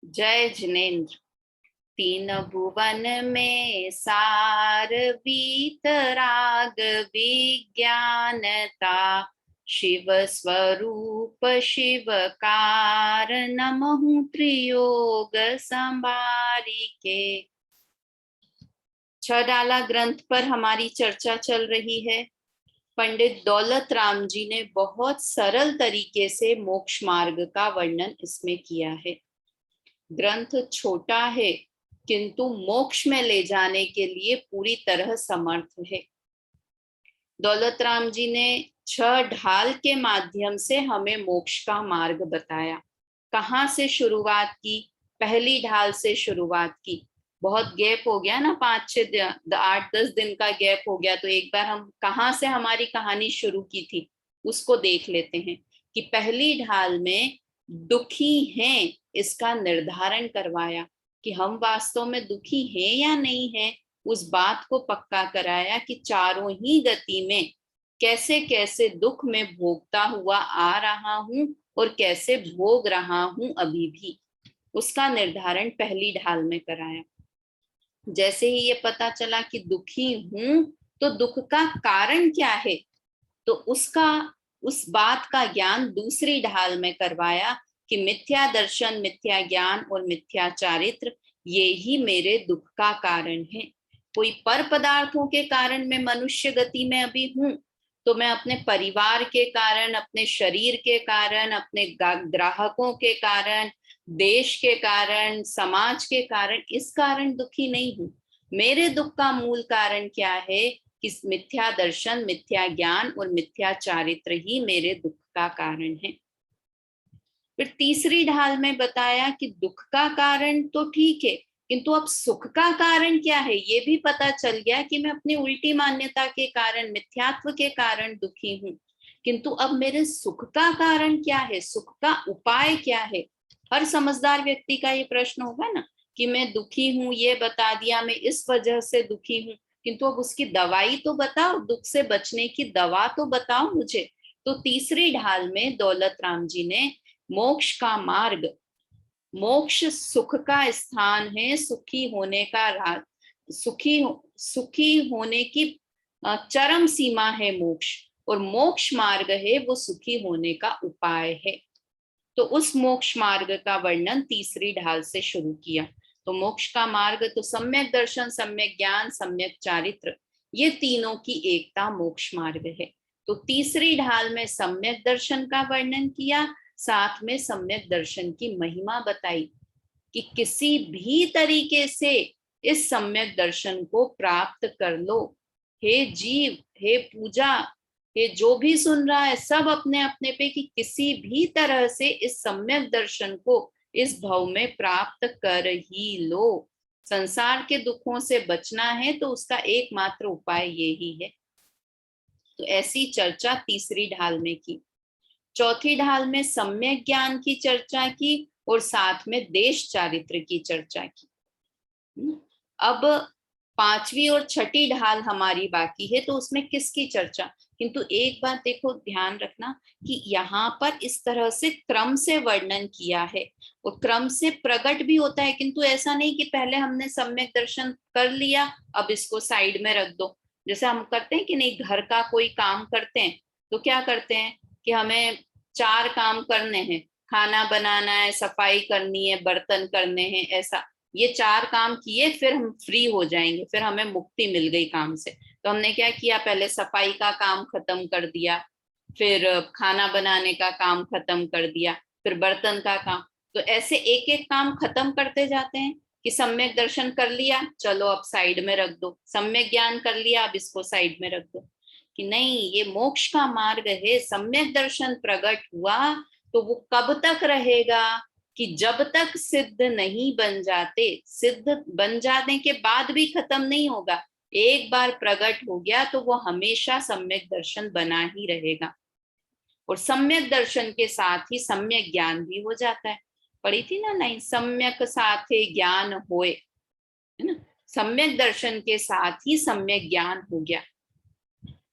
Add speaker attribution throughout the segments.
Speaker 1: जय जिनेन्द्र। तीन भुवन में सार वीतराग विज्ञानता, शिव स्वरूप शिव कारणमहु त्रियोग संभारिके। छह डाला ग्रंथ पर हमारी चर्चा चल रही है। पंडित दौलत राम जी ने बहुत सरल तरीके से मोक्ष मार्ग का वर्णन इसमें किया है। ग्रंथ छोटा है किंतु मोक्ष में ले जाने के लिए पूरी तरह समर्थ है। दौलत राम जी ने 6 ढाल के माध्यम से हमें मोक्ष का मार्ग बताया। कहाँ से शुरुआत की? पहली ढाल से शुरुआत की। बहुत गैप हो गया ना, 5-6-8-10 दिन का गैप हो गया, तो एक बार हम कहाँ से हमारी कहानी शुरू की थी उसको देख लेते हैं। कि पहली ढाल में दुखी हैं इसका निर्धारण करवाया कि हम वास्तव में दुखी हैं या नहीं हैं। उस बात को पक्का कराया कि चारों ही गति में कैसे कैसे दुख में भोगता हुआ आ रहा हूं और कैसे भोग रहा हूं अभी भी, उसका निर्धारण पहली ढाल में कराया। जैसे ही ये पता चला कि दुखी हूं तो दुख का कारण क्या है, तो उस बात का ज्ञान दूसरी ढाल में करवाया कि मिथ्या दर्शन, मिथ्या ज्ञान और मिथ्या चारित्र ये ही मेरे दुख का कारण है। कोई पर पदार्थों के कारण मैं मनुष्य गति में अभी हूं तो मैं अपने परिवार के कारण, अपने शरीर के कारण, अपने ग्राहकों के कारण, देश के कारण, समाज के कारण, इस कारण दुखी नहीं हूं। मेरे दुख का मूल कारण क्या है कि मिथ्या दर्शन, मिथ्या ज्ञान और मिथ्या चारित्र ही मेरे दुख का कारण है। फिर तीसरी ढाल में बताया कि दुख का कारण तो ठीक है किंतु अब सुख का कारण क्या है ये भी पता चल गया कि मैं अपनी उल्टी मान्यता के कारण, मिथ्यात्व के कारण दुखी हूं। किंतु अब मेरे सुख का कारण क्या है, सुख का उपाय क्या है? हर समझदार व्यक्ति का ये प्रश्न होगा ना कि मैं दुखी हूं, ये बता दिया, मैं इस वजह से दुखी हूं, किंतु अब उसकी दवाई तो बताओ, दुख से बचने की दवा तो बताओ मुझे। तो तीसरी ढाल में दौलत राम जी ने मोक्ष का मार्ग, मोक्ष सुख का स्थान है, सुखी होने का सुखी होने की चरम सीमा है मोक्ष, और मोक्ष मार्ग है वो सुखी होने का उपाय है। तो उस मोक्ष मार्ग का वर्णन तीसरी ढाल से शुरू किया। तो मोक्ष का मार्ग तो सम्यक दर्शन, सम्यक ज्ञान, सम्यक चारित्र, ये तीनों की एकता मोक्ष मार्ग है। तो तीसरी ढाल में सम्यक दर्शन का वर्णन किया, साथ में सम्यक दर्शन की महिमा बताई कि किसी भी तरीके से इस सम्यक दर्शन को प्राप्त कर लो। हे जीव, हे पूजा, ये जो भी सुन रहा है सब अपने अपने पे कि किसी भी तरह से इस सम्यक दर्शन को इस भव में प्राप्त कर ही लो। संसार के दुखों से बचना है तो उसका एकमात्र उपाय यही है। तो ऐसी चर्चा तीसरी ढाल में की। चौथी ढाल में सम्यक ज्ञान की चर्चा की और साथ में देश चारित्र की चर्चा की। अब पांचवी और छठी ढाल हमारी बाकी है, तो उसमें किसकी चर्चा? किंतु एक बात देखो, ध्यान रखना कि यहाँ पर इस तरह से क्रम से वर्णन किया है और क्रम से प्रकट भी होता है, किंतु ऐसा नहीं कि पहले हमने सम्यक दर्शन कर लिया अब इसको साइड में रख दो। जैसे हम करते हैं कि नहीं, घर का कोई काम करते हैं तो क्या करते हैं कि हमें 4 काम करने हैं, खाना बनाना है, सफाई करनी है, बर्तन करने हैं, ऐसा ये 4 काम किए फिर हम फ्री हो जाएंगे, फिर हमें मुक्ति मिल गई काम से। तो हमने क्या किया, पहले सफाई का काम खत्म कर दिया, फिर खाना बनाने का काम खत्म कर दिया, फिर बर्तन का काम। तो ऐसे एक एक काम खत्म करते जाते हैं कि सम्यक दर्शन कर लिया, चलो अब साइड में रख दो, सम्यक ज्ञान कर लिया, अब इसको साइड में रख दो। कि नहीं, ये मोक्ष का मार्ग है। सम्यक दर्शन प्रकट हुआ तो वो कब तक रहेगा कि जब तक सिद्ध नहीं बन जाते, सिद्ध बन जाने के बाद भी खत्म नहीं होगा। एक बार प्रकट हो गया तो वो हमेशा सम्यक दर्शन बना ही रहेगा, और सम्यक दर्शन के साथ ही सम्यक ज्ञान भी हो जाता है। पढ़ी थी ना, नहीं, सम्यक साथे ज्ञान होए, है ना। सम्यक दर्शन के साथ ही सम्यक ज्ञान हो गया।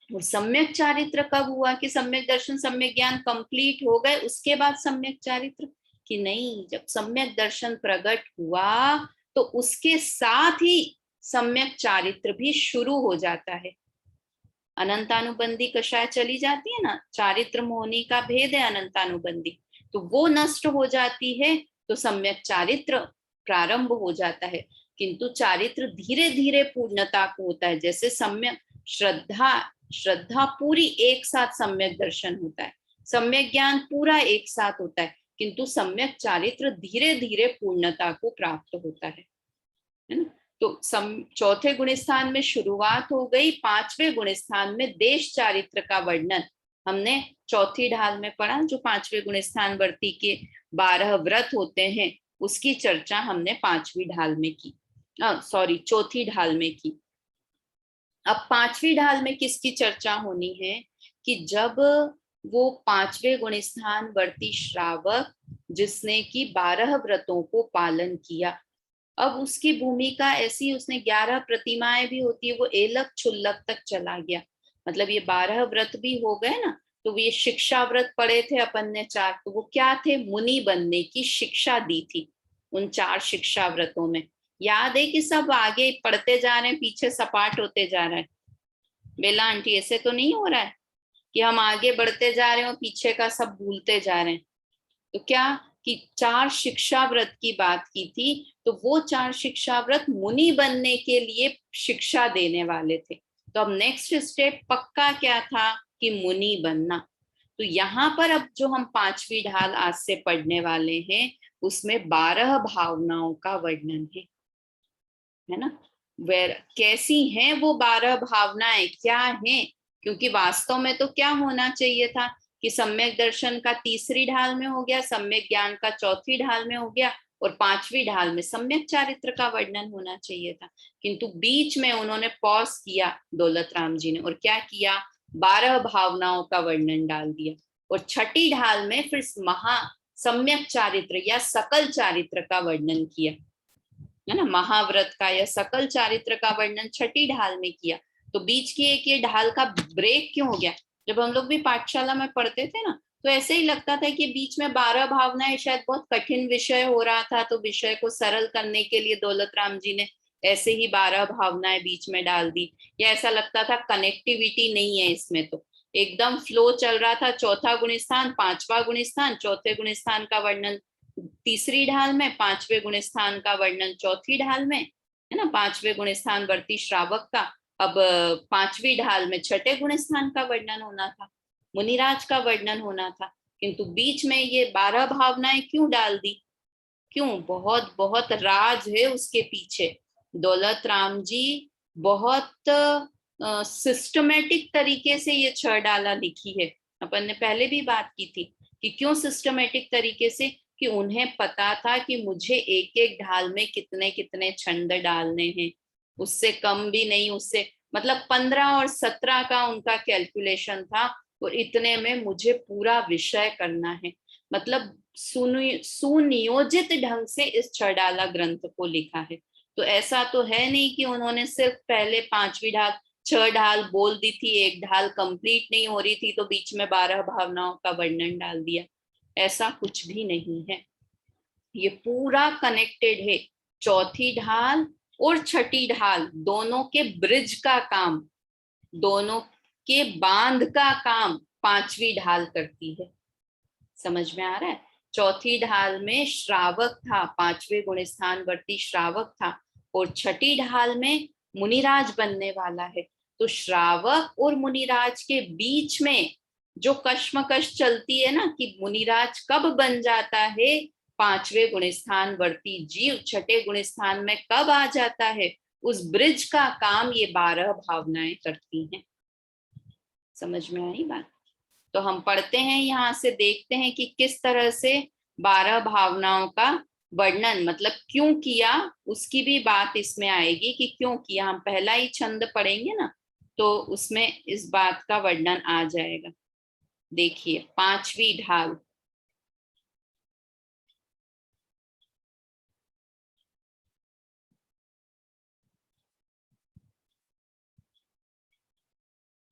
Speaker 1: और सम्यक चारित्र कब हुआ कि सम्यक दर्शन, सम्यक ज्ञान कंप्लीट हो गए उसके बाद सम्यक चारित्र? कि नहीं, जब सम्यक दर्शन प्रकट हुआ तो उसके साथ ही सम्यक चारित्र भी शुरू हो जाता है। अनंतानुबंधी कषाय चली जाती है ना, चारित्र मोहनी का भेद है अनंतानुबंधी, तो वो नष्ट हो जाती है तो सम्यक चारित्र प्रारंभ हो जाता है। किंतु चारित्र धीरे धीरे पूर्णता को होता है। जैसे सम्यक श्रद्धा, श्रद्धा पूरी एक साथ सम्यक दर्शन होता है, सम्यक ज्ञान पूरा एक साथ होता है, किंतु सम्यक चारित्र धीरे धीरे पूर्णता को प्राप्त होता है ना। तो चौथे गुण स्थान में शुरुआत हो गई, पांचवें गुण स्थान में देश चारित्र का वर्णन हमने चौथी ढाल में पढ़ा। जो पांचवें गुण स्थान वर्ती के 12 व्रत होते हैं उसकी चर्चा हमने पांचवी ढाल में की, सॉरी चौथी ढाल में की। अब पांचवी ढाल में किसकी चर्चा होनी है कि जब वो पांचवें गुण स्थान वर्ती श्रावक जिसने कि 12 व्रतों को पालन किया, अब उसकी भूमिका ऐसी, उसने 11 प्रतिमाएं भी होती है, वो एलक छुल्लक तक चला गया। मतलब ये 12 व्रत भी हो गए ना, तो ये शिक्षा व्रत पढ़े थे अपन ने 4, तो वो क्या थे, मुनि बनने की शिक्षा दी थी उन 4 शिक्षा व्रतों में। याद है कि सब आगे पढ़ते जा रहे हैं, पीछे सपाट होते जा रहा है। बेला आंटी ऐसे तो नहीं हो रहा है कि हम आगे बढ़ते जा रहे हैं और पीछे का सब भूलते जा रहे हैं। तो क्या कि 4 शिक्षा व्रत की बात की थी, तो वो 4 शिक्षा व्रत मुनि बनने के लिए शिक्षा देने वाले थे। तो अब नेक्स्ट स्टेप पक्का क्या था कि मुनि बनना। तो यहाँ पर अब जो हम पांचवी ढाल आज से पढ़ने वाले हैं उसमें 12 भावनाओं का वर्णन है ना। कैसी हैं वो 12 भावनाएं, क्या हैं, क्योंकि वास्तव में तो क्या होना चाहिए था कि सम्यक दर्शन का तीसरी ढाल में हो गया, सम्यक ज्ञान का चौथी ढाल में हो गया, और पांचवी ढाल में सम्यक चारित्र का वर्णन होना चाहिए था। किंतु बीच में उन्होंने पॉज किया दौलत राम जी ने, और क्या किया, 12 भावनाओं का वर्णन डाल दिया, और छठी ढाल में फिर महा सम्यक चारित्र या सकल चारित्र का वर्णन किया, है ना। महाव्रत का या सकल चारित्र का वर्णन छठी ढाल में किया। तो बीच की एक ये ढाल का ब्रेक क्यों हो गया। जब हम लोग भी पाठशाला में पढ़ते थे ना, तो ऐसे ही लगता था कि बीच में 12 भावनाएं शायद बहुत कठिन विषय हो रहा था, तो विषय को सरल करने के लिए दौलत राम जी ने ऐसे ही 12 भावनाएं बीच में डाल दी, या ऐसा लगता था कनेक्टिविटी नहीं है इसमें, तो एकदम फ्लो चल रहा था। चौथा गुण स्थान, पांचवा गुण स्थान, चौथे गुण स्थान का वर्णन तीसरी ढाल में, पांचवें गुण स्थान का वर्णन चौथी ढाल में, है ना। पांचवें गुण स्थान वर्ती श्रावक का, अब पांचवी ढाल में छठे गुण स्थान का वर्णन होना था, मुनिराज का वर्णन होना था। किंतु बीच में ये 12 भावनाएं क्यों डाल दी, क्यों, बहुत बहुत राज है उसके पीछे। दौलत राम जी बहुत सिस्टमेटिक तरीके से ये 6 डाला लिखी है। अपन ने पहले भी बात की थी कि क्यों सिस्टमेटिक तरीके से, कि उन्हें पता था कि मुझे एक एक ढाल में कितने कितने छंद डालने हैं, उससे कम भी नहीं, उससे मतलब 15 और 17 का उनका कैलकुलेशन था, और इतने में मुझे पूरा विषय करना है। मतलब सुनियोजित ढंग से इस 6 डाला ग्रंथ को लिखा है। तो ऐसा तो है नहीं कि उन्होंने सिर्फ पहले पांचवी ढाल 6 ढाल बोल दी थी, एक ढाल कंप्लीट नहीं हो रही थी तो बीच में 12 भावनाओं का वर्णन डाल दिया, ऐसा कुछ भी नहीं है। ये पूरा कनेक्टेड है। चौथी ढाल और छठी ढाल दोनों के ब्रिज का काम, दोनों के बांध का काम पांचवी ढाल करती है। समझ में आ रहा है। चौथी ढाल में श्रावक था, पांचवें गुण स्थान वर्ती श्रावक था, और छठी ढाल में मुनिराज बनने वाला है। तो श्रावक और मुनिराज के बीच में जो कश्मकश चलती है ना कि मुनिराज कब बन जाता है, पांचवें गुण स्थान वर्ती जीव छठे गुण स्थान में कब आ जाता है, उस ब्रिज का काम ये 12 भावनाएं करती हैं। समझ में आई बात। तो हम पढ़ते हैं, यहाँ से देखते हैं कि किस तरह से 12 भावनाओं का वर्णन, मतलब क्यों किया, उसकी भी बात इसमें आएगी कि क्यों किया। हम पहला ही छंद पढ़ेंगे ना तो उसमें इस बात का वर्णन आ जाएगा। देखिए पांचवी ढाल,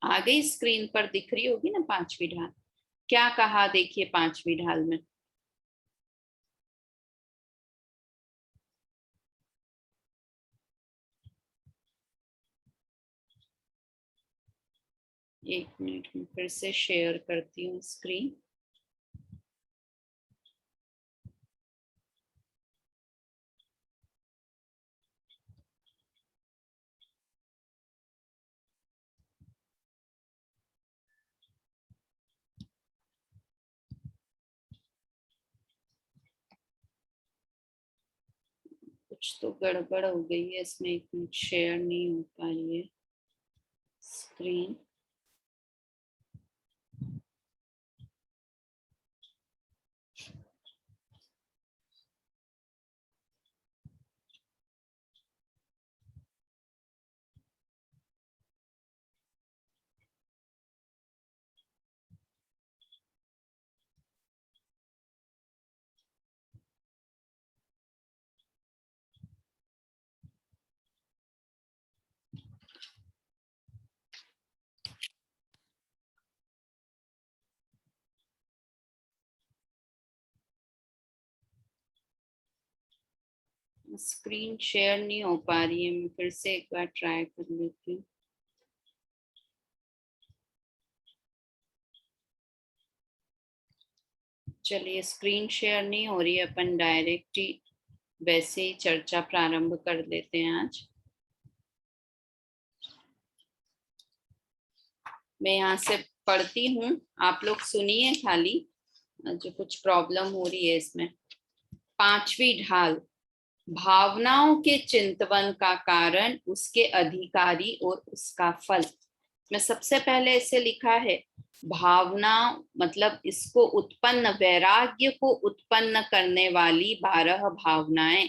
Speaker 1: आ गई स्क्रीन पर दिख रही होगी ना पांचवी ढाल। क्या कहा देखिए पांचवी ढाल में, एक मिनट में फिर से शेयर करती हूँ स्क्रीन। कुछ तो गड़बड़ हो गई है इसमें, एक मिनट, शेयर नहीं हो पा रही है स्क्रीन। स्क्रीन शेयर नहीं हो पा रही है, मैं फिर से एक बार ट्राई कर लेती हूँ। चलिए, स्क्रीन शेयर नहीं हो रही है, अपन डायरेक्ट ही वैसे ही चर्चा प्रारंभ कर लेते हैं आज। मैं यहाँ से पढ़ती हूँ, आप लोग सुनिए खाली, जो कुछ प्रॉब्लम हो रही है इसमें। पांचवी ढाल, भावनाओं के चिंतवन का कारण, उसके अधिकारी और उसका फल। मैं सबसे पहले इसे लिखा है भावना, मतलब इसको उत्पन्न, वैराग्य को उत्पन्न करने वाली 12 भावनाएं,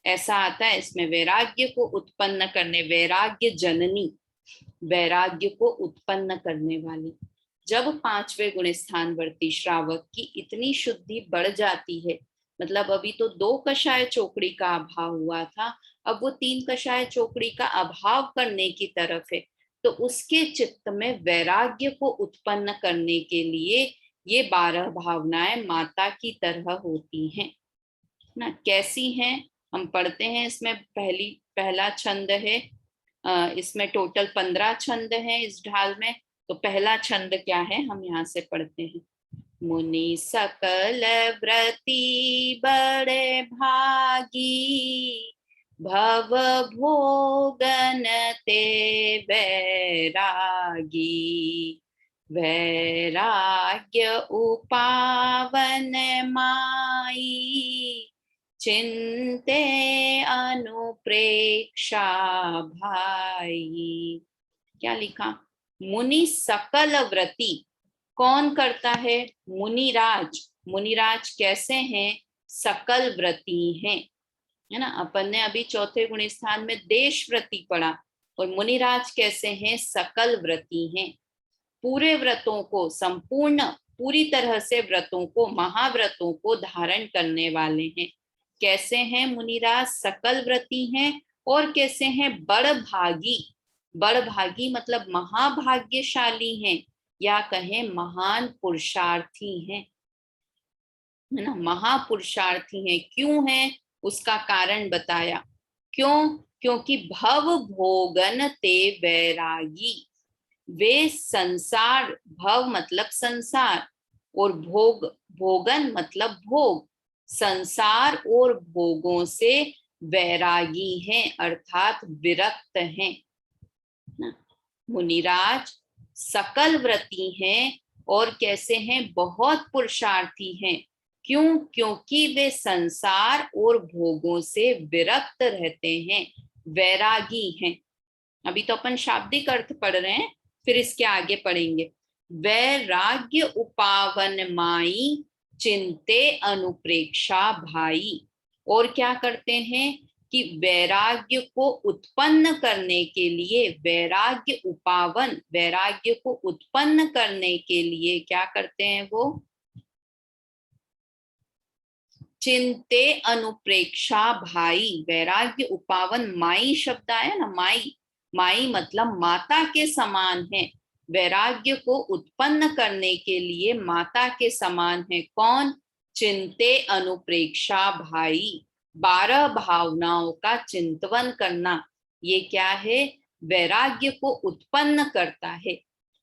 Speaker 1: ऐसा आता है इसमें। वैराग्य को उत्पन्न करने, वैराग्य जननी, वैराग्य को उत्पन्न करने वाली। जब पांचवे गुण स्थान वर्ती श्रावक की इतनी शुद्धि बढ़ जाती है, मतलब अभी तो 2 कषाय चोकड़ी का अभाव हुआ था, अब वो 3 कषाय चोकड़ी का अभाव करने की तरफ है, तो उसके चित्त में वैराग्य को उत्पन्न करने के लिए ये 12 भावनाएं माता की तरह होती हैं ना। कैसी हैं, हम पढ़ते हैं। इसमें पहला छंद है, इसमें टोटल 15 छंद हैं इस ढाल में। तो पहला छंद क्या है, हम यहाँ से पढ़ते हैं। मुनि सकल व्रती बड़े भागी, भव भोगन ते बैरागी, वैराग्य उपावन माई, चिंते अनुप्रेक्षा भाई। क्या लिखा, मुनि सकल व्रती, कौन करता है, मुनिराज। मुनिराज कैसे हैं, सकल व्रती हैं, है ना। अपन ने अभी चौथे गुण स्थान में देश व्रती पढ़ा, और मुनिराज कैसे हैं, सकल व्रती हैं। पूरे व्रतों को, संपूर्ण पूरी तरह से व्रतों को, महाव्रतों को धारण करने वाले हैं। कैसे हैं मुनिराज, सकल व्रती हैं। और कैसे हैं, बड़ भागी। बड़ भागी मतलब महाभाग्यशाली हैं, या कहें महान पुरुषार्थी हैं, है ना। महापुरुषार्थी हैं, क्यों हैं, उसका कारण बताया। क्यों, क्योंकि भव भोगन ते वैरागी, वे संसार, भव मतलब संसार, और भोग, भोगन मतलब भोग, संसार और भोगों से वैरागी हैं, अर्थात विरक्त हैं ना। मुनिराज सकल व्रती हैं, और कैसे हैं, बहुत पुरुषार्थी हैं। क्यों, क्योंकि वे संसार और भोगों से विरक्त रहते हैं, वैरागी हैं। अभी तो अपन शाब्दिक अर्थ पढ़ रहे हैं, फिर इसके आगे पढ़ेंगे। वैराग्य उपावन माई, चिंते अनुप्रेक्षा भाई। और क्या करते हैं कि वैराग्य को उत्पन्न करने के लिए, वैराग्य उपावन, वैराग्य को उत्पन्न करने के लिए क्या करते हैं वो, चिंते अनुप्रेक्षा भाई। वैराग्य उपावन, माई शब्द आया ना, माई, माई मतलब माता के समान है। वैराग्य को उत्पन्न करने के लिए माता के समान है। कौन, चिंते अनुप्रेक्षा भाई, 12 भावनाओं का चिंतवन करना, ये क्या है, वैराग्य को उत्पन्न करता है।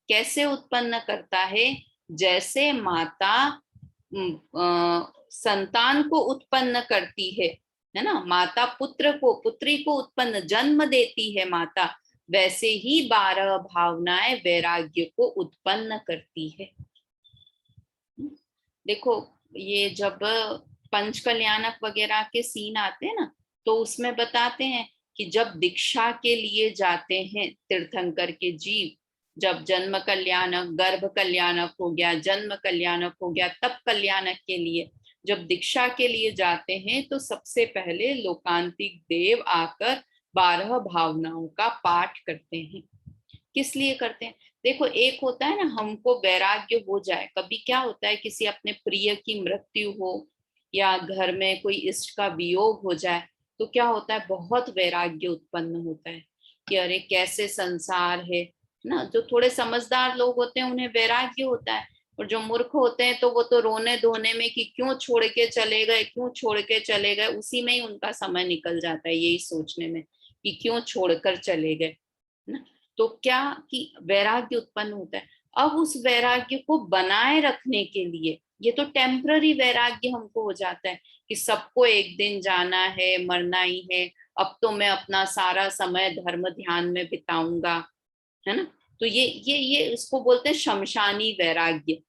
Speaker 1: कैसे उत्पन्न करता है? जैसे माता संतान को उत्पन्न करती है ना, माता पुत्र को, पुत्री को उत्पन्न, जन्म देती है माता, वैसे ही 12 भावनाएं वैराग्य को उत्पन्न करती है। देखो, ये जब पंच कल्याणक वगैरह के सीन आते हैं ना, तो उसमें बताते हैं कि जब दीक्षा के लिए जाते हैं तीर्थंकर के जीव, जब जन्म कल्याणक, गर्भ कल्याणक हो गया, जन्म कल्याणक हो गया, तब कल्याणक के लिए जब दीक्षा के लिए जाते हैं, तो सबसे पहले लोकांतिक देव आकर 12 भावनाओं का पाठ करते हैं। किस लिए करते हैं? देखो, एक होता है ना, हमको वैराग्य हो जाए, कभी क्या होता है किसी अपने प्रिय की मृत्यु हो या घर में कोई इष्ट का वियोग हो जाए, तो क्या होता है, बहुत वैराग्य उत्पन्न होता है कि अरे कैसे संसार है ना। जो थोड़े समझदार लोग होते हैं उन्हें वैराग्य होता है, और जो मूर्ख होते हैं तो वो तो रोने धोने में कि क्यों छोड़ के चले गए, क्यों छोड़ के चले गए, उसी में ही उनका समय निकल जाता है, यही सोचने में कि क्यों छोड़कर चले गए ना। तो क्या कि वैराग्य उत्पन्न होता है। अब उस वैराग्य को बनाए रखने के लिए, ये तो टेम्पररी वैराग्य हमको हो जाता है कि सबको एक दिन जाना है, मरना ही है, अब तो मैं अपना सारा समय धर्म ध्यान में बिताऊंगा, है ना। तो ये इसको बोलते हैं शमशानी वैराग्य।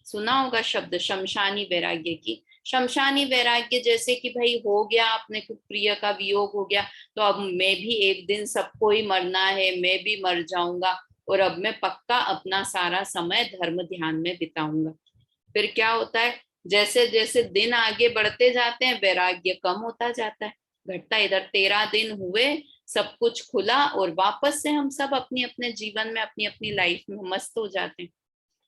Speaker 1: सुना होगा शब्द शमशानी वैराग्य की। शमशानी वैराग्य जैसे कि भाई हो गया, अपने प्रिय का वियोग हो गया, तो अब मैं भी एक दिन सबको ही मरना है, मैं भी मर जाऊंगा, और अब मैं पक्का अपना सारा समय धर्म ध्यान में बिताऊंगा। फिर क्या होता है, जैसे जैसे दिन आगे बढ़ते जाते हैं वैराग्य कम होता जाता है, घटता। इधर 13 दिन हुए, सब कुछ खुला, और वापस से हम सब अपनी अपने जीवन में, अपनी अपनी लाइफ में मस्त हो जाते हैं।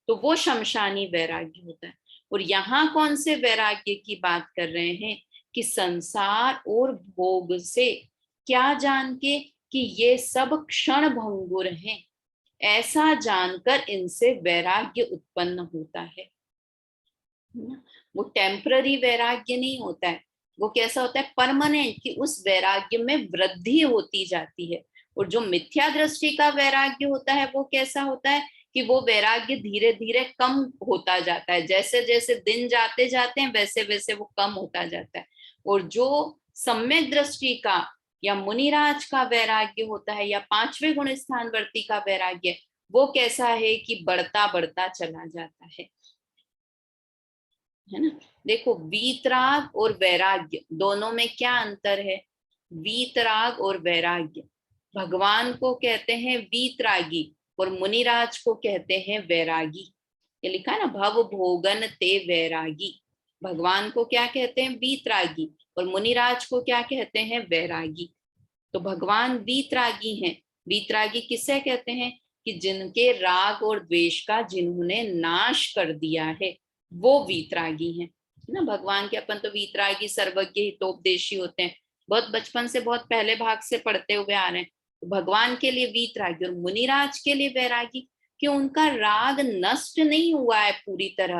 Speaker 1: तो वो शमशानी वैराग्य होता है। और यहाँ कौन से वैराग्य की बात कर रहे हैं कि संसार और भोग से क्या जान के कि ये सब क्षण भंगुर हैं, ऐसा जानकर इनसे वैराग्य उत्पन्न होता है। वो टेम्पररी वैराग्य नहीं होता है, वो कैसा होता है, परमानेंट, कि उस वैराग्य में वृद्धि होती जाती है। और जो मिथ्या दृष्टि का वैराग्य होता है वो कैसा होता है कि वो वैराग्य धीरे धीरे कम होता जाता है, जैसे जैसे दिन जाते जाते हैं वैसे वैसे वो कम होता जाता है। और जो सम्यक दृष्टि का या मुनिराज का वैराग्य होता है, या 5वें गुण स्थान वर्ती का वैराग्य, वो कैसा है कि बढ़ता बढ़ता चला जाता है ना। देखो, वीतराग और वैराग्य दोनों में क्या अंतर है? वीतराग और वैराग्य, भगवान को कहते हैं वीतरागी और मुनिराज को कहते हैं वैरागी। ये लिखा है ना, भव भोगन ते वैरागी। भगवान को क्या कहते हैं? वीतरागी। और मुनिराज को क्या कहते हैं? वैरागी। तो भगवान वीतरागी हैं। वीतरागी किसे कहते हैं? कि जिनके राग और द्वेष का जिन्होंने नाश कर दिया है, वो वीतरागी हैं ना। भगवान के अपन तो वीतरागी सर्वज्ञ हितोपदेशी होते हैं, बहुत बचपन से, बहुत पहले भाग से पढ़ते हुए आ रहे हैं। तो भगवान के लिए वीतरागी और मुनिराज के लिए वैरागी, कि उनका राग नष्ट नहीं हुआ है पूरी तरह,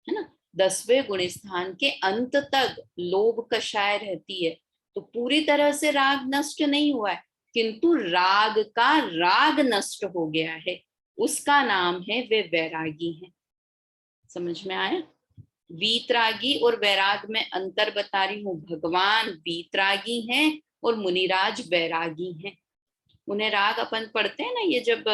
Speaker 1: है ना। 10वें गुण स्थान के अंत तक लोभ कषाय रहती है, तो पूरी तरह से राग नष्ट नहीं हुआ है, किंतु राग का राग नष्ट हो गया है, उसका नाम है वे वैरागी हैं। समझ में आया? वीतरागी और वैराग में अंतर बता रही हूँ। भगवान वीतरागी हैं और मुनिराज वैरागी हैं। उन्हें राग अपन पढ़ते हैं ना, ये जब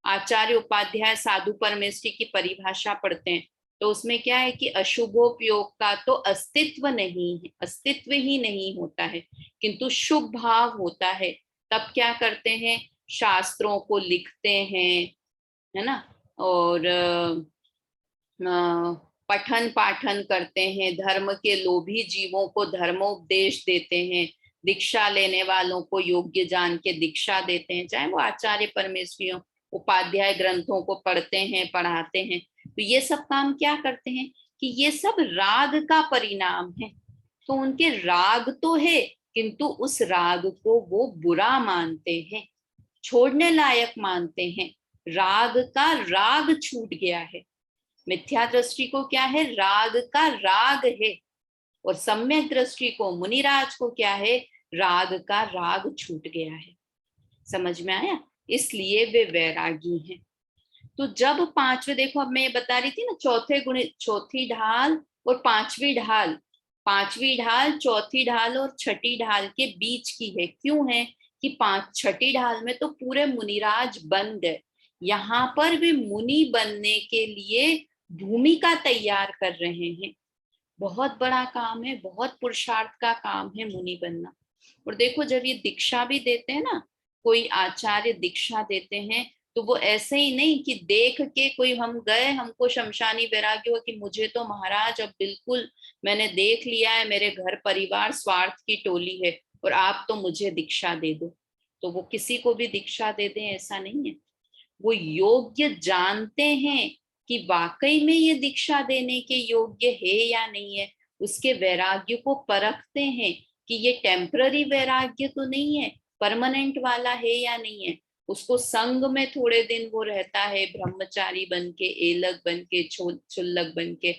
Speaker 1: आचार्य उपाध्याय साधु परमेष्टि की परिभाषा पढ़ते हैं, तो उसमें क्या है कि अशुभोपयोग का तो अस्तित्व नहीं है, अस्तित्व ही नहीं होता है, किंतु शुभ भाव होता है। तब क्या करते हैं? शास्त्रों को लिखते हैं, है ना, और पठन पाठन करते हैं, धर्म के लोभी जीवों को धर्मोपदेश देते हैं, दीक्षा लेने वालों को योग्य जान के दीक्षा देते हैं, चाहे वो आचार्य परमेश्वरियों उपाध्याय ग्रंथों को पढ़ते हैं, पढ़ाते हैं। तो ये सब काम क्या करते हैं कि ये सब राग का परिणाम है। तो उनके राग तो है, किंतु उस राग को वो बुरा मानते हैं, छोड़ने लायक मानते हैं। राग का राग छूट गया है। मिथ्या दृष्टि को क्या है? राग का राग है। और सम्यक दृष्टि को, मुनिराज को क्या है? राग का राग छूट गया है। समझ में आया? इसलिए वे वैरागी हैं। तो जब पांचवें, देखो अब मैं ये बता रही थी ना, चौथी ढाल और पांचवी ढाल, पांचवी ढाल, चौथी ढाल और छठी ढाल के बीच की है। क्यों है कि छठी ढाल में तो पूरे मुनिराज बन गए, यहाँ पर भी मुनि बनने के लिए भूमिका तैयार कर रहे हैं। बहुत बड़ा काम है, बहुत पुरुषार्थ का काम है मुनि बनना। और देखो जब ये दीक्षा भी देते हैं ना, कोई आचार्य दीक्षा देते हैं, तो वो ऐसे ही नहीं कि देख के कोई, हम गए, हमको शमशानी वैराग्य हुआ कि मुझे तो महाराज अब बिल्कुल मैंने देख लिया है, मेरे घर परिवार स्वार्थ की टोली है और आप तो मुझे दीक्षा दे दो, तो वो किसी को भी दीक्षा दे दें, ऐसा नहीं है। वो योग्य जानते हैं कि वाकई में ये दीक्षा देने के योग्य है या नहीं है, उसके वैराग्य को परखते हैं कि ये टेम्पररी वैराग्य तो नहीं है, परमानेंट वाला है या नहीं है। उसको संग में थोड़े दिन वो रहता है ब्रह्मचारी बन के, एलक बन के, क्षुल्लक बन के,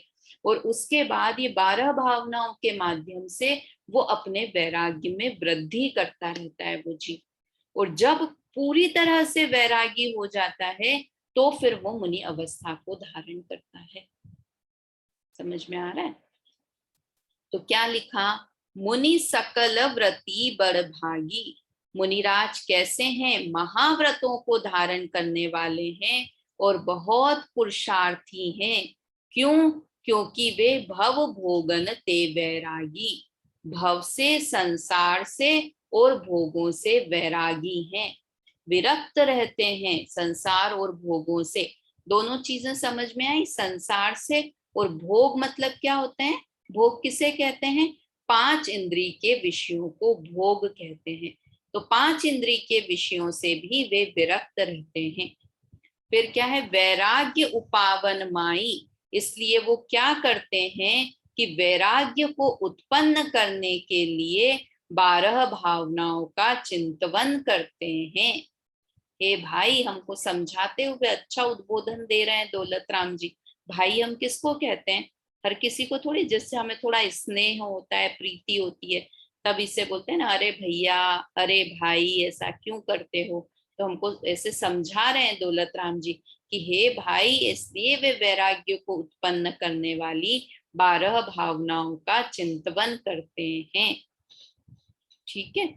Speaker 1: और उसके बाद ये 12 भावनाओं के माध्यम से वो अपने वैराग्य में वृद्धि करता रहता है वो जीव। और जब पूरी तरह से वैरागी हो जाता है तो फिर वो मुनि अवस्था को धारण करता है। समझ में आ रहा है? तो क्या लिखा, मुनि सकल व्रती बड़भागी। मुनिराज कैसे हैं? महाव्रतों को धारण करने वाले हैं और बहुत पुरुषार्थी हैं। क्यों? क्योंकि वे भव भोगन ते वैरागी, भव से, संसार से और भोगों से वैरागी हैं, विरक्त रहते हैं संसार और भोगों से। दोनों चीजें समझ में आई, संसार से और भोग मतलब क्या होते हैं? भोग किसे कहते हैं? 5 इंद्रिय के विषयों को भोग कहते हैं। तो 5 इंद्रिय के विषयों से भी वे विरक्त रहते हैं। फिर क्या है? वैराग्य उपावन माई, इसलिए वो क्या करते हैं कि वैराग्य को उत्पन्न करने के लिए 12 भावनाओं का चिंतन करते हैं। हे भाई, हमको समझाते हुए अच्छा उद्बोधन दे रहे हैं दौलत राम जी। भाई हम किसको कहते हैं? हर किसी को थोड़ी, जिससे हमें थोड़ा स्नेह होता है, प्रीति होती है, तब इसे बोलते हैं ना, अरे भैया, अरे भाई, ऐसा क्यों करते हो? तो हमको ऐसे समझा रहे हैं दौलत राम जी कि हे भाई, इसलिए वे वैराग्य को उत्पन्न करने वाली 12 भावनाओं का चिंतन करते हैं। ठीक है,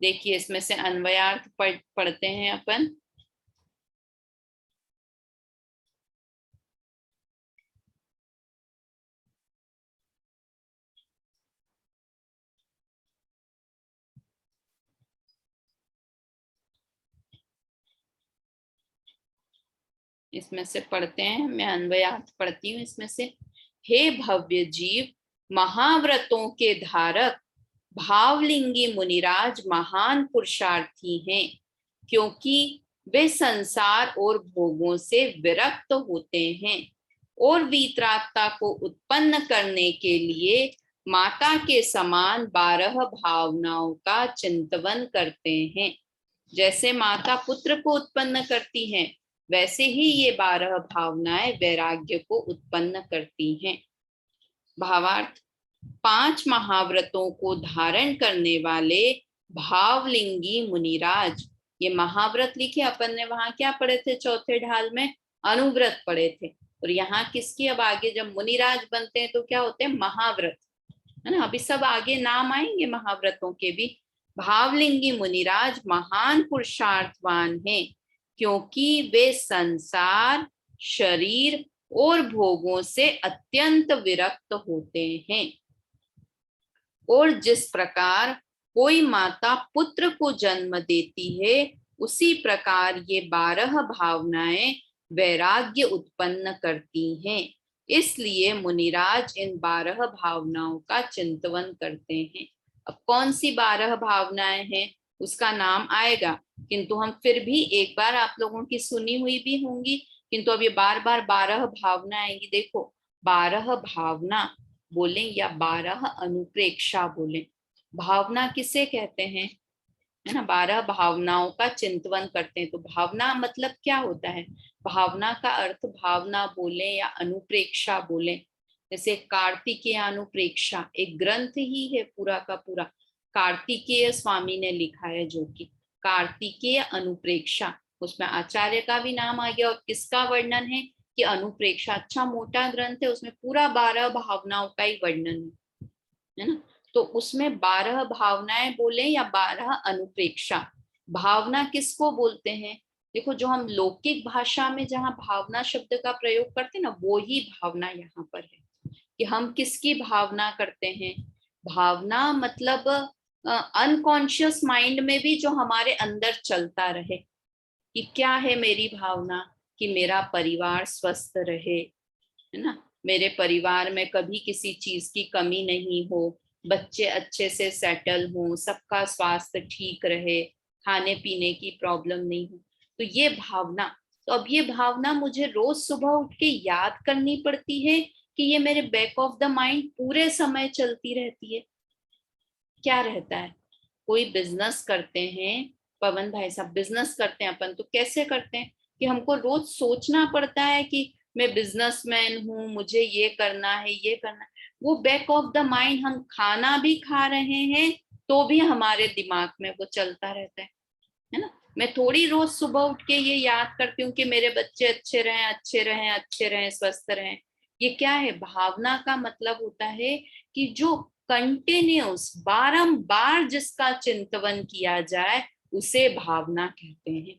Speaker 1: देखिए इसमें से अन्वयार्थ पढ़ते हैं अपन। इसमें से पढ़ते हैं, मैं अन्वयार्थ पढ़ती हूँ इसमें से। हे भव्य जीव, महाव्रतों के धारक भावलिंगी मुनिराज महान पुरुषार्थी हैं, क्योंकि वे संसार और भोगों से विरक्त होते हैं और वीतरागता को उत्पन्न करने के लिए माता के समान 12 भावनाओं का चिंतन करते हैं। जैसे माता पुत्र को उत्पन्न करती हैं, वैसे ही ये 12 भावनाएं वैराग्य को उत्पन्न करती हैं। भावार्थ, 5 महाव्रतों को धारण करने वाले भावलिंगी मुनिराज, ये महाव्रत लिखे अपन ने, वहां क्या पढ़े थे? चौथे ढाल में अनुव्रत पढ़े थे। और यहाँ किसकी, अब आगे जब मुनिराज बनते हैं तो क्या होते हैं? महाव्रत, है ना? अभी सब आगे नाम आएंगे महाव्रतों के भी। भावलिंगी मुनिराज महान पुरुषार्थवान हैं, क्योंकि वे संसार, शरीर और भोगों से अत्यंत विरक्त होते हैं। और जिस प्रकार कोई माता पुत्र को जन्म देती है, उसी प्रकार ये 12 भावनाएं वैराग्य उत्पन्न करती हैं। इसलिए मुनिराज इन 12 भावनाओं का चिंतन करते हैं। अब कौन सी 12 भावनाएं हैं उसका नाम आएगा, किंतु हम फिर भी एक बार, आप लोगों की सुनी हुई भी होंगी, किंतु अब ये बार बार 12 भावना आएंगी। देखो, 12 भावना बोले या 12 अनुप्रेक्षा बोले, भावना किसे कहते हैं? है ना, 12 भावनाओं का चिंतन करते हैं। तो भावना मतलब क्या होता है? भावना का अर्थ भावना बोले या अनुप्रेक्षा बोले, जैसे कार्तिकेय अनुप्रेक्षा एक ग्रंथ ही है पूरा का पूरा, कार्तिकेय स्वामी ने लिखा है, जो कि कार्तिकेय अनुप्रेक्षा, उसमें आचार्य का भी नाम आ गया और किसका वर्णन है कि अनुप्रेक्षा। अच्छा मोटा ग्रंथ है, उसमें पूरा 12 भावनाओं का ही वर्णन है ना। तो उसमें 12 भावनाएं बोले या 12 अनुप्रेक्षा। भावना किसको बोलते हैं? देखो, जो हम लौकिक भाषा में जहाँ भावना शब्द का प्रयोग करते हैं ना, वो ही भावना यहाँ पर है कि हम किसकी भावना करते हैं। भावना मतलब अनकॉन्शियस माइंड में भी जो हमारे अंदर चलता रहे कि क्या है मेरी भावना, कि मेरा परिवार स्वस्थ रहे, है ना, मेरे परिवार में कभी किसी चीज की कमी नहीं हो, बच्चे अच्छे से सेटल हो, सबका स्वास्थ्य ठीक रहे, खाने पीने की प्रॉब्लम नहीं हो। तो ये भावना, तो अब ये भावना मुझे रोज सुबह उठ के याद करनी पड़ती है कि ये मेरे बैक ऑफ द माइंड पूरे समय चलती रहती है। क्या रहता है, कोई बिजनेस करते हैं, पवन भाई साहब बिजनेस करते हैं अपन, तो कैसे करते हैं कि हमको रोज सोचना पड़ता है कि मैं बिजनेसमैन हूँ, मुझे ये करना है, ये करना है। वो बैक ऑफ द माइंड, हम खाना भी खा रहे हैं तो भी हमारे दिमाग में वो चलता रहता है ना। मैं थोड़ी रोज सुबह उठ के ये याद करती हूँ कि मेरे बच्चे अच्छे रहें, अच्छे रहें, अच्छे रहें, स्वस्थ रहें। ये क्या है, भावना का मतलब होता है कि जो कंटिन्यूस बारंबार जिसका चिंतन किया जाए उसे भावना कहते हैं।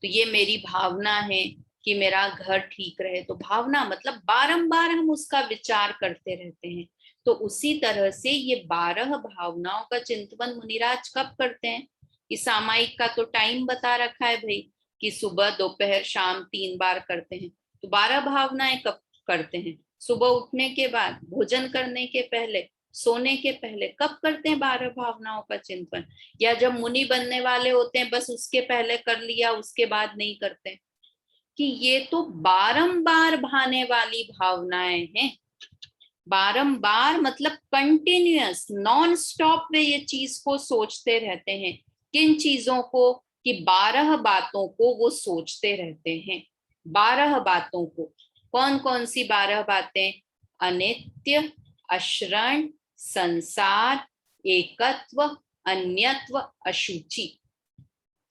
Speaker 1: तो ये मेरी भावना है कि मेरा घर ठीक रहे, तो भावना मतलब बारंबार हम उसका विचार करते रहते हैं। तो उसी तरह से ये 12 भावनाओं का चिंतन मुनिराज कब करते हैं कि सामायिक का तो टाइम बता रखा है भाई कि सुबह दोपहर शाम 3 बार करते हैं। तो 12 भावनाएं कब करते हैं? सुबह उठने के बाद, भोजन करने के पहले, सोने के पहले। कब करते हैं 12 भावनाओं का चिंतन? या जब मुनि बनने वाले होते हैं बस उसके पहले कर लिया, उसके बाद नहीं करते? कि ये तो बारंबार भाने वाली भावनाएं हैं। बारंबार मतलब कंटिन्यूअस, नॉन स्टॉप वे ये चीज को सोचते रहते हैं। किन चीजों को? कि 12 बातों को वो सोचते रहते हैं। 12 बातों को, कौन कौन सी 12 बातें? अनित्य, अशरण, संसार, एकत्व, अन्यत्व, अशुचि।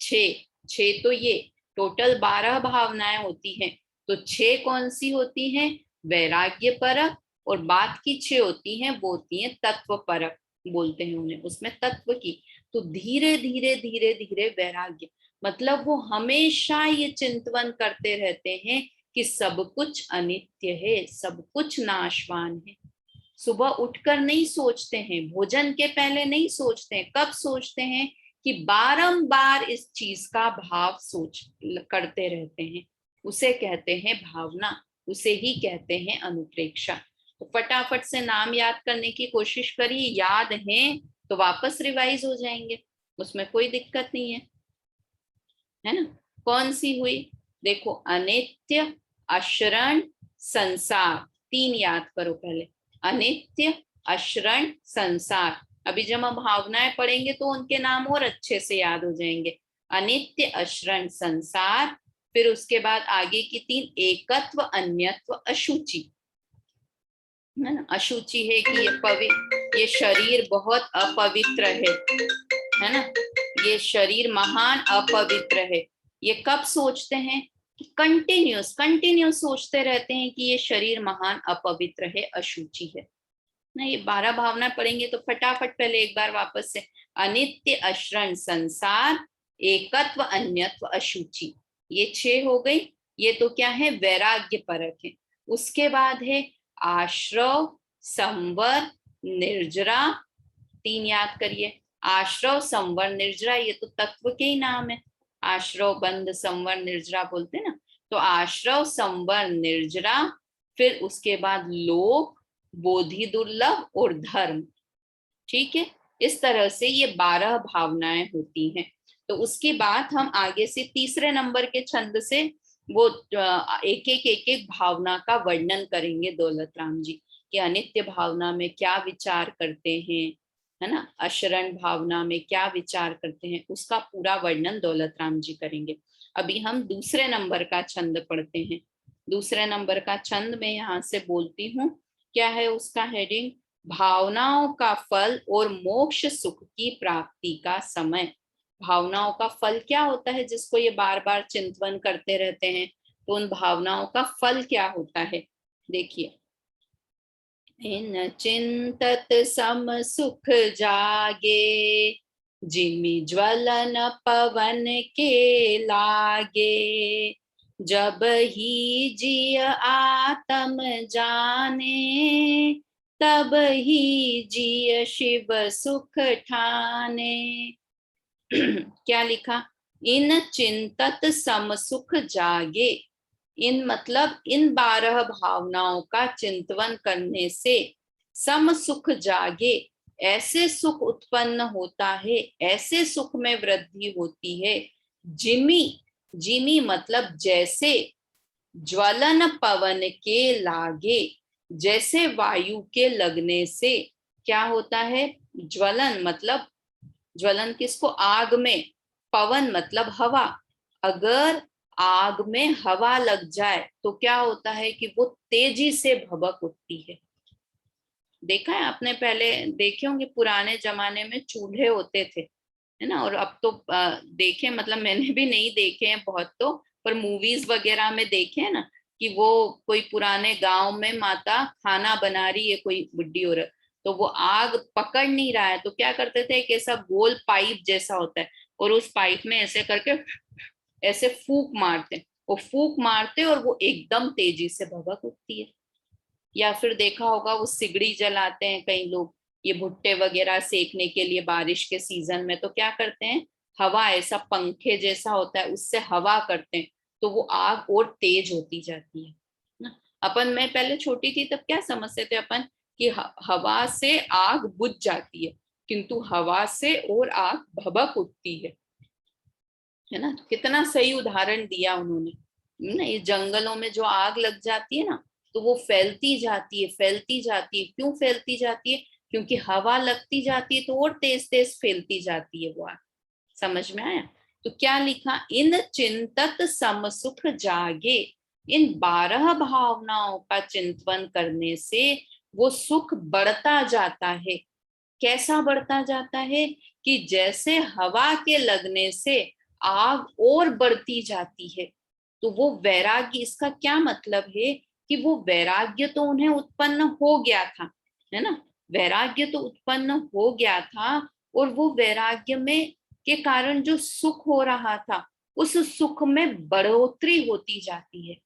Speaker 1: 6 तो ये टोटल 12 भावनाएं होती हैं। तो 6 कौन सी होती हैं? वैराग्य परक। और बात की 6 होती हैं, वो होती हैं तत्व परक, बोलते हैं उन्हें, उसमें तत्व की। तो धीरे धीरे धीरे धीरे वैराग्य मतलब वो हमेशा ये चिंतन करते रहते हैं कि सब कुछ अनित्य है, सब कुछ नाशवान है। सुबह उठकर नहीं सोचते हैं, भोजन के पहले नहीं सोचते हैं, कब सोचते हैं? कि बारंबार इस चीज का भाव सोच करते रहते हैं। उसे कहते हैं भावना, उसे ही कहते हैं अनुप्रेक्षा। तो फटाफट से नाम याद करने की कोशिश करिए, याद है तो वापस रिवाइज हो जाएंगे, उसमें कोई दिक्कत नहीं है ना। कौन सी हुई? देखो, अनित्य, अशरण, संसार। 3 याद करो पहले, अनित्य, अशरण, संसार। अभी जब हम भावनाएं पढ़ेंगे तो उनके नाम और अच्छे से याद हो जाएंगे। अनित्य, अशरण, संसार। फिर उसके बाद आगे की 3, एकत्व, अन्यत्व, अशुचि। है ना, अशुचि है कि ये शरीर बहुत अपवित्र है ना, ये शरीर महान अपवित्र है। ये कब सोचते हैं? कंटिन्यूस सोचते रहते हैं कि ये शरीर महान अपवित्र है, अशुचि है ना। ये 12 भावना पढ़ेंगे तो फटाफट पहले एक बार वापस से, अनित्य, अशरण, संसार, एकत्व, अन्यत्व, अशुचि। ये 6 हो गई। ये तो क्या है, वैराग्य परक है। उसके बाद है आश्रव, संवर, निर्जरा। 3 याद करिए, आश्रव, संवर, निर्जरा। ये तो तत्व के ही नाम है, आश्रव, बंध, संवर, निर्जरा बोलते हैं ना। तो आश्रव, संवर, निर्जरा। फिर उसके बाद लोक, बोधि दुर्लभ और धर्म। ठीक है, इस तरह से ये 12 भावनाएं होती हैं। तो उसकी बात हम आगे से तीसरे नंबर के छंद से वो एक एक भावना का वर्णन करेंगे दौलत राम जी, कि अनित्य भावना में क्या विचार करते हैं, है ना, अशरण भावना में क्या विचार करते हैं, उसका पूरा वर्णन दौलत राम जी करेंगे। अभी हम दूसरे नंबर का छंद पढ़ते हैं। दूसरे नंबर का छंद मैं यहाँ से बोलती हूँ, क्या है उसका हेडिंग? भावनाओं का फल और मोक्ष सुख की प्राप्ति का समय। भावनाओं का फल क्या होता है जिसको ये बार बार चिंतन करते रहते हैं, तो उन भावनाओं का फल क्या होता है? देखिए, इन चिंतत सम सुख जागे, जिमि ज्वलन पवन के लागे, जब ही जिय आत्म जाने, तब ही जिय शिव सुख ठाने। क्या लिखा? इन चिंतत सम सुख जागे। इन मतलब इन 12 भावनाओं का चिंतन करने से सम सुख जागे, ऐसे सुख उत्पन्न होता है, ऐसे सुख में वृद्धि होती है। जिमी, जिमी मतलब जैसे, ज्वलन पवन के लागे, जैसे वायु के लगने से क्या होता है? ज्वलन मतलब, ज्वलन किसको? आग में। पवन मतलब हवा। अगर आग में हवा लग जाए तो क्या होता है कि वो तेजी से भभक उठती है। देखा है आपने? पहले देखे होंगे पुराने जमाने में चूल्हे होते थे, है ना? और अब तो देखे, मतलब मैंने भी नहीं देखे हैं बहुत तो, पर मूवीज वगैरह में देखे हैं ना, कि वो कोई पुराने गांव में माता खाना बना रही है, कोई बुढ़ी औरत, तो वो आग पकड़ नहीं रहा है, तो क्या करते थे, एक ऐसा गोल पाइप जैसा होता है, और उस पाइप में ऐसे करके ऐसे फूंक मारते, वो फूंक मारते और वो एकदम तेजी से भभक उठती है। या फिर देखा होगा वो सिगड़ी जलाते हैं कई लोग, ये भुट्टे वगैरह सेकने के लिए बारिश के सीजन में, तो क्या करते हैं, हवा, ऐसा पंखे जैसा होता है उससे हवा करते हैं, तो वो आग और तेज होती जाती है ना। अपन, मैं पहले छोटी थी तब क्या समझते थे अपन कि हवा से आग बुझ जाती है, किंतु हवा से और आग भभक उठती है ना। कितना सही उदाहरण दिया उन्होंने ना। ये जंगलों में जो आग लग जाती है ना, तो वो फैलती जाती है, फैलती जाती है। क्यों फैलती जाती है? क्योंकि हवा लगती जाती है तो और तेज तेज फैलती जाती है वो आग। समझ में आया? तो क्या लिखा? इन चिंतत सम सुख जागे। इन 12 भावनाओं का चिंतन करने से वो सुख बढ़ता जाता है। कैसा बढ़ता जाता है? कि जैसे हवा के लगने से आग और बढ़ती जाती है, तो वो वैराग्य, इसका क्या मतलब है कि वो वैराग्य तो उन्हें उत्पन्न हो गया था, है ना। वैराग्य तो उत्पन्न हो गया था, और वो वैराग्य में के कारण जो सुख हो रहा था, उस सुख में बढ़ोतरी होती जाती है।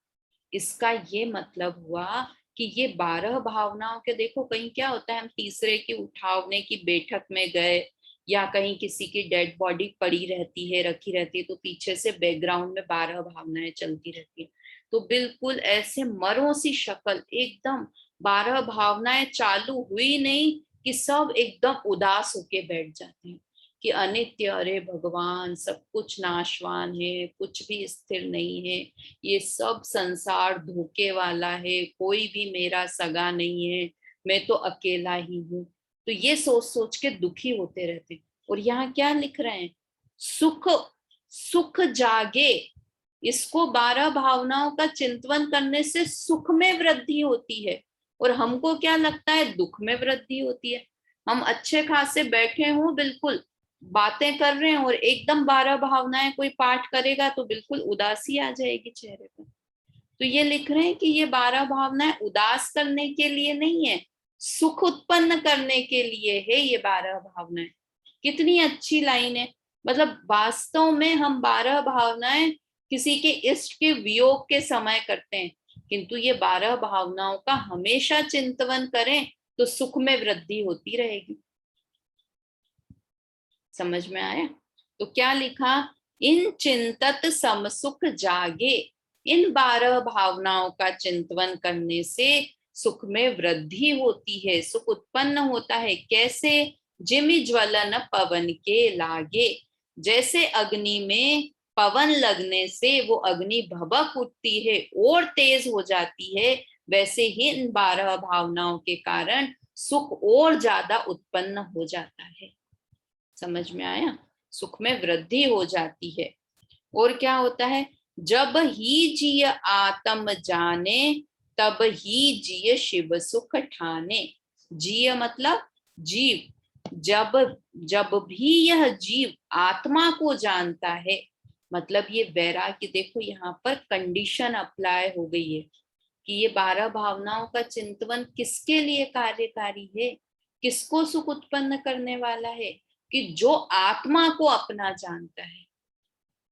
Speaker 1: इसका ये मतलब हुआ कि ये 12 भावनाओं के, देखो कहीं क्या होता है, हम तीसरे की उठावने की बैठक में गए, या कहीं किसी की डेड बॉडी पड़ी रहती है, रखी रहती है, तो पीछे से बैकग्राउंड में 12 भावनाएं चलती रहती है। तो बिल्कुल ऐसे मरों सी शक्ल, एकदम 12 भावनाएं चालू हुई नहीं कि सब एकदम उदास होके बैठ जाते हैं कि अनित्य, अरे भगवान, सब कुछ नाशवान है, कुछ भी स्थिर नहीं है, ये सब संसार धोखे वाला है, कोई भी मेरा सगा नहीं है, मैं तो अकेला ही हूँ। तो ये सोच सोच के दुखी होते रहते। और यहाँ क्या लिख रहे हैं? सुख, सुख जागे। इसको 12 भावनाओं का चिंतन करने से सुख में वृद्धि होती है। और हमको क्या लगता है? दुख में वृद्धि होती है। हम अच्छे खासे बैठे हों, बिल्कुल बातें कर रहे हैं, और एकदम 12 भावनाएं कोई पाठ करेगा तो बिल्कुल उदासी आ जाएगी चेहरे पर। तो ये लिख रहे हैं कि ये 12 भावनाएं उदास करने के लिए नहीं है, सुख उत्पन्न करने के लिए है ये 12 भावनाएं। कितनी अच्छी लाइन है। मतलब वास्तव में हम 12 भावनाएं किसी के इष्ट के वियोग के समय करते हैं, किंतु ये 12 भावनाओं का हमेशा चिंतन करें तो सुख में वृद्धि होती रहेगी। समझ में आया? तो क्या लिखा? इन चिंतत सम सुख जागे। इन 12 भावनाओं का चिंतन करने से सुख में वृद्धि होती है, सुख उत्पन्न होता है। कैसे? जिमि ज्वलन पवन के लागे। जैसे अग्नि में पवन लगने से वो अग्नि भभक उठती है और तेज हो जाती है, वैसे ही इन 12 भावनाओं के कारण सुख और ज्यादा उत्पन्न हो जाता है। समझ में आया? सुख में वृद्धि हो जाती है। और क्या होता है? जब ही जिय आत्म जाने, तब ही जिय शिव सुख ठाने। जिय मतलब जीव, जब जब भी यह जीव आत्मा को जानता है, मतलब ये वैराग्य, देखो यहाँ पर कंडीशन अप्लाई हो गई है कि ये 12 भावनाओं का चिंतन किसके लिए कार्यकारी है, किसको सुख उत्पन्न करने वाला है, कि जो आत्मा को अपना जानता है।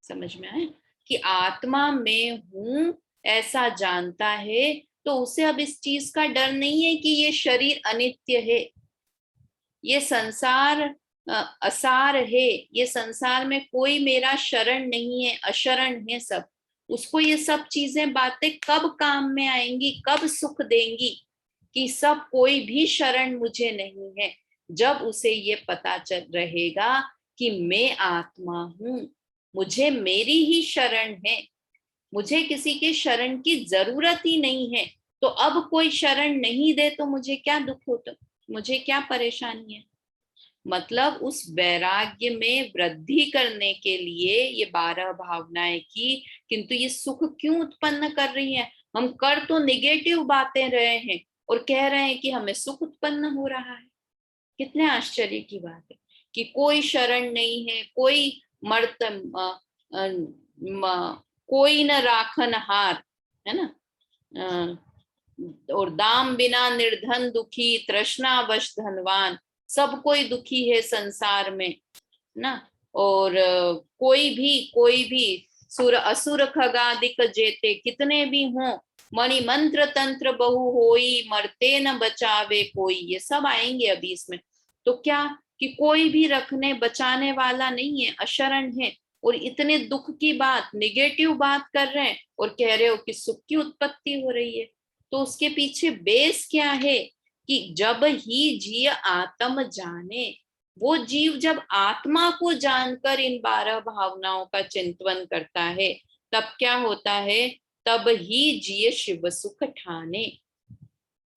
Speaker 1: समझ में आए कि आत्मा में हूं ऐसा जानता है, तो उसे अब इस चीज का डर नहीं है कि ये शरीर अनित्य है, ये संसार असार है, ये संसार में कोई मेरा शरण नहीं है, अशरण है सब। उसको ये सब चीजें बातें कब काम में आएंगी, कब सुख देंगी, कि सब कोई भी शरण मुझे नहीं है, जब उसे ये पता चल रहेगा कि मैं आत्मा हूं, मुझे मेरी ही शरण है, मुझे किसी के शरण की जरूरत ही नहीं है। तो अब कोई शरण नहीं दे तो मुझे क्या दुख होता, मुझे क्या परेशानी है। मतलब उस वैराग्य में वृद्धि करने के लिए ये 12 भावनाएं की, किंतु ये सुख क्यों उत्पन्न कर रही है। हम कर तो निगेटिव बातें रहे हैं और कह रहे हैं कि हमें सुख उत्पन्न हो रहा है। कितने आश्चर्य की बात है कि कोई शरण नहीं है, कोई मर्त कोई न राखन हार, है ना, और दाम बिना निर्धन दुखी, तृष्णावश धनवान, सब कोई दुखी है संसार में ना। और कोई भी सुर असुर खगादिक जेते, कितने भी हों, मणि मंत्र तंत्र बहु होई, मरते न बचावे कोई, ये सब आएंगे अभी इसमें। तो क्या कि कोई भी रखने बचाने वाला नहीं है, अशरण है, और इतने दुख की बात, निगेटिव बात कर रहे हैं और कह रहे हो कि सुख की उत्पत्ति हो रही है। तो उसके पीछे बेस क्या है कि जब ही जीव आत्म जाने, वो जीव जब आत्मा को जानकर इन 12 भावनाओं का चिंतन करता है, तब क्या होता है, तब ही जीव शिव सुख ठाने।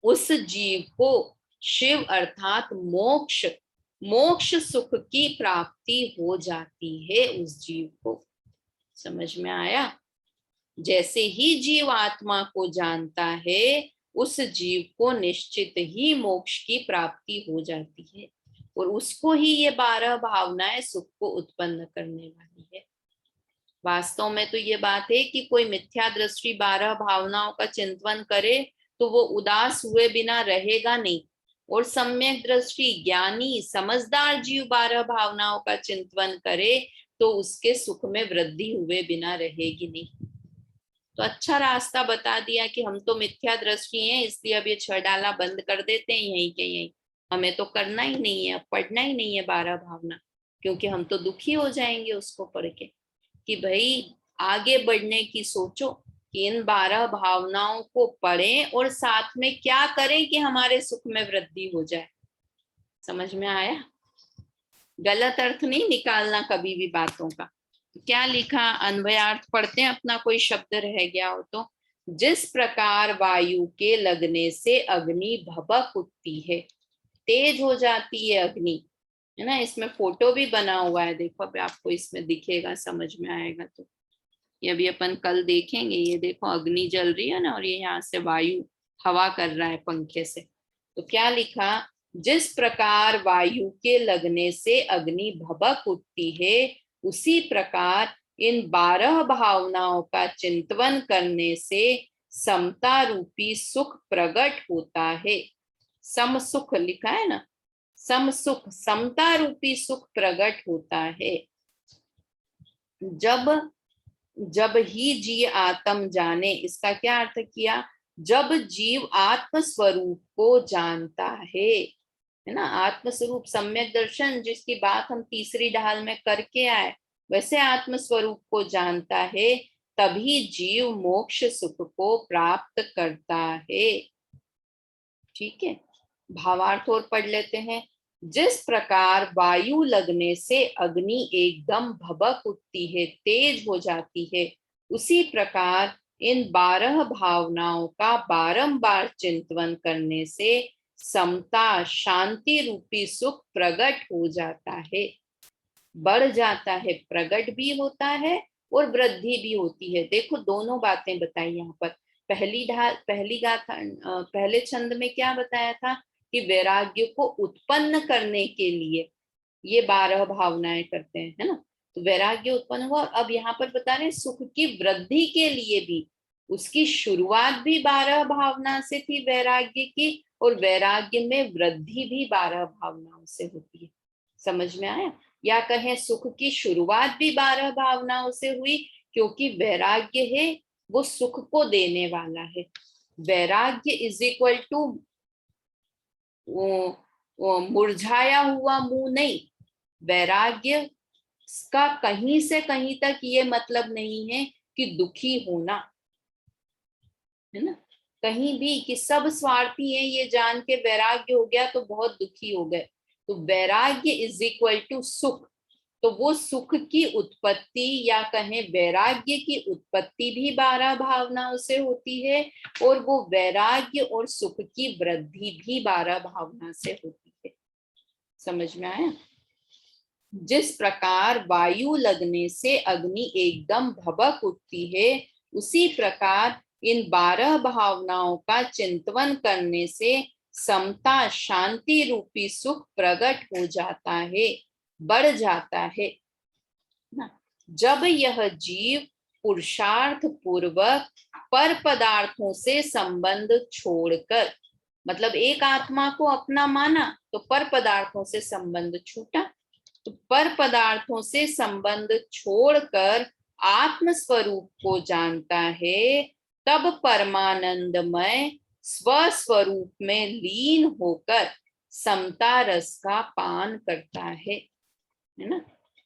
Speaker 1: उस जीव को शिव अर्थात मोक्ष, मोक्ष सुख की प्राप्ति हो जाती है उस जीव को। समझ में आया। जैसे ही जीव आत्मा को जानता है, उस जीव को निश्चित ही मोक्ष की प्राप्ति हो जाती है, और उसको ही ये 12 भावनाएं सुख को उत्पन्न करने वाली है। वास्तव में तो ये बात है कि कोई मिथ्या दृष्टि 12 भावनाओं का चिंतन करे तो वो उदास हुए बिना रहेगा नहीं, और सम्यक दृष्टि ज्ञानी समझदार जीव 12 भावनाओं का चिंतन करे तो उसके सुख में वृद्धि हुए बिना रहेगी नहीं। तो अच्छा रास्ता बता दिया कि हम तो मिथ्या दृष्टि हैं, इसलिए अब ये 6 डाला बंद कर देते हैं यहीं के यहीं, हमें तो करना ही नहीं है, अब पढ़ना ही नहीं है 12 भावना, क्योंकि हम तो दुखी हो जाएंगे उसको पढ़ के। कि भाई आगे बढ़ने की सोचो कि इन 12 भावनाओं को पढ़ें और साथ में क्या करें कि हमारे सुख में वृद्धि हो जाए। समझ में आया। गलत अर्थ नहीं निकालना कभी भी बातों का। क्या लिखा, अन्वयार्थ पढ़ते हैं अपना, कोई शब्द रह गया हो तो। जिस प्रकार वायु के लगने से अग्नि भभक उठती है, तेज हो जाती है अग्नि, है ना। इसमें फोटो भी बना हुआ है, देखो अभी आपको इसमें दिखेगा, समझ में आएगा। तो ये अभी अपन कल देखेंगे। ये देखो अग्नि जल रही है ना, और ये यहाँ से वायु हवा कर रहा है पंखे से। तो क्या लिखा, जिस प्रकार वायु के लगने से अग्नि भभक उठती है, उसी प्रकार इन 12 भावनाओं का चिंतन करने से समता रूपी सुख प्रकट होता है। सम सुख लिखा है ना, सम सुख, समता रूपी सुख प्रकट होता है। जब ही जीव आत्म जाने, इसका क्या अर्थ किया, जब जीव आत्म स्वरूप को जानता है ना। आत्म स्वरूप सम्यक दर्शन जिसकी बात हम तीसरी ढाल में करके आए, वैसे आत्म स्वरूप को जानता है, तभी जीव मोक्ष सुख को प्राप्त करता है। ठीक है, भावार्थ और पढ़ लेते हैं। जिस प्रकार वायु लगने से अग्नि एकदम भभक उठती है, तेज हो जाती है, उसी प्रकार इन 12 भावनाओं का बारंबार चिंतन करने से समता, शांति रूपी सुख प्रकट हो जाता है, बढ़ जाता है, प्रकट भी होता है और वृद्धि भी होती है। देखो दोनों बातें बताई यहाँ पर। पहली गाथा, पहले छंद में क्या बताया था कि वैराग्य को उत्पन्न करने के लिए ये 12 भावनाएं करते हैं, है ना। तो वैराग्य उत्पन्न हुआ। अब यहाँ पर बता रहे हैं सुख की वृद्धि के लिए भी उसकी शुरुआत भी 12 भावना से थी वैराग्य की, और वैराग्य में वृद्धि भी 12 भावनाओं से होती है। समझ में आया? या कहें सुख की शुरुआत भी 12 भावनाओं से हुई, क्योंकि वैराग्य है वो सुख को देने वाला है। वैराग्य इज इक्वल टू मुरझाया हुआ मुंह नहीं। वैराग्य का कहीं से कहीं तक ये मतलब नहीं है कि दुखी होना, है ना। कहीं भी कि सब स्वार्थी हैं ये जान के वैराग्य हो गया तो बहुत दुखी हो गए। तो वैराग्य इज इक्वल टू सुख। तो वो सुख की उत्पत्ति या कहें वैराग्य की उत्पत्ति भी 12 भावनाओं से होती है, और वो वैराग्य और सुख की वृद्धि भी 12 भावना से होती है। समझ में आया? जिस प्रकार वायु लगने से अग्नि एकदम भभक उठती है, उसी प्रकार इन 12 भावनाओं का चिंतन करने से समता शांति रूपी सुख प्रकट हो जाता है, बढ़ जाता है ना। जब यह जीव पुरुषार्थ पूर्वक पर पदार्थों से संबंध छोड़कर, मतलब एक आत्मा को अपना माना तो पर पदार्थों से संबंध छूटा, तो पर पदार्थों से संबंध छोड़कर आत्म स्वरूप को जानता है, तब परमानंदमय स्वस्वरूप में लीन होकर समता रस का पान करता है ना।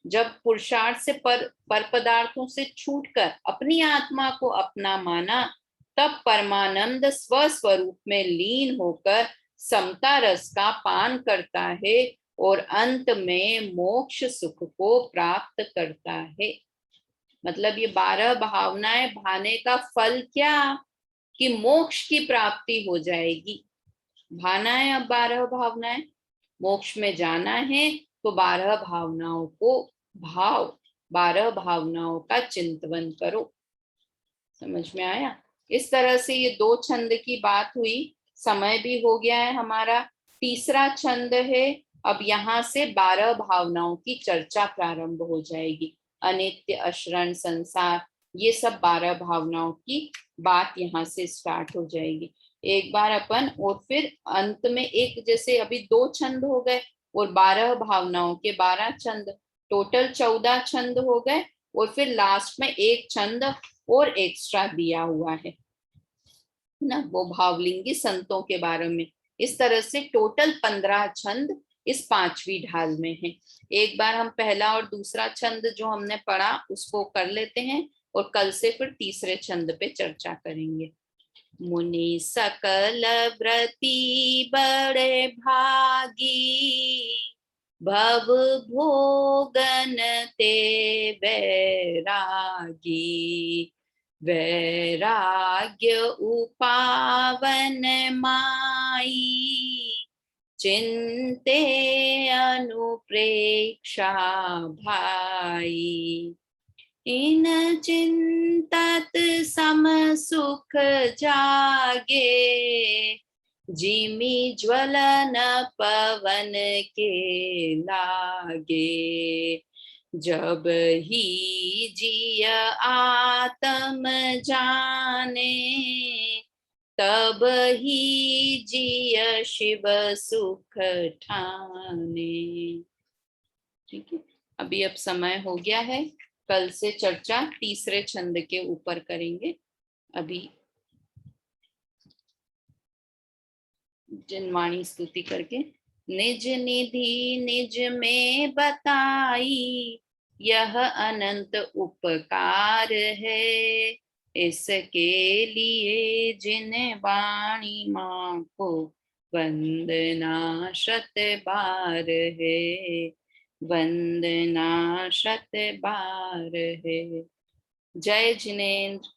Speaker 1: जब पुरुषार्थ से पर पदार्थों से छूटकर अपनी आत्मा को अपना माना, तब परमानंद स्वस्वरूप में लीन होकर समता रस का पान करता है और अंत में मोक्ष सुख को प्राप्त करता है। मतलब ये 12 भावनाएं भाने का फल क्या, कि मोक्ष की प्राप्ति हो जाएगी। भाना है अब 12 भावनाएं, मोक्ष में जाना है तो 12 भावनाओं को 12 भावनाओं का चिंतन करो। समझ में आया? इस तरह से ये 2 छंद की बात हुई। समय भी हो गया है हमारा। तीसरा छंद है, अब यहाँ से 12 भावनाओं की चर्चा प्रारंभ हो जाएगी। अनित्य, अशरण, संसार, ये सब 12 भावनाओं की बात यहाँ से स्टार्ट हो जाएगी। एक बार अपन और फिर अंत में एक, जैसे अभी 2 छंद हो गए और 12 भावनाओं के 12 छंद, टोटल 14 छंद हो गए, और फिर लास्ट में एक छंद और एक्स्ट्रा दिया हुआ है ना, वो भावलिंगी संतों के बारे में। इस तरह से टोटल 15 छंद इस 5वीं ढाल में है। एक बार हम पहला और दूसरा छंद जो हमने पढ़ा उसको कर लेते हैं, और कल से फिर तीसरे छंद पे चर्चा करेंगे। मुनि सकल व्रती बड़े भागी, भव भोगन ते वैरागी, वैराग्य उपावन माई, चिंते अनुप्रेक्षा भाई, इन चिंतत सम सुख जागे, जिमि ज्वलन पवन के लागे, जब ही जिय आत्म जाने, तब ही जिय शिव सुख ठाने। ठीक है, अभी अब समय हो गया है, कल से चर्चा तीसरे छंद के ऊपर करेंगे। अभी जनवाणी स्तुति करके। निज निधि निज में बताई, यह अनंत उपकार है, इसके लिए जिन वाणी माँ को वंदना शत बार है, वंदना शत बार है। जय जिनेन्द्र।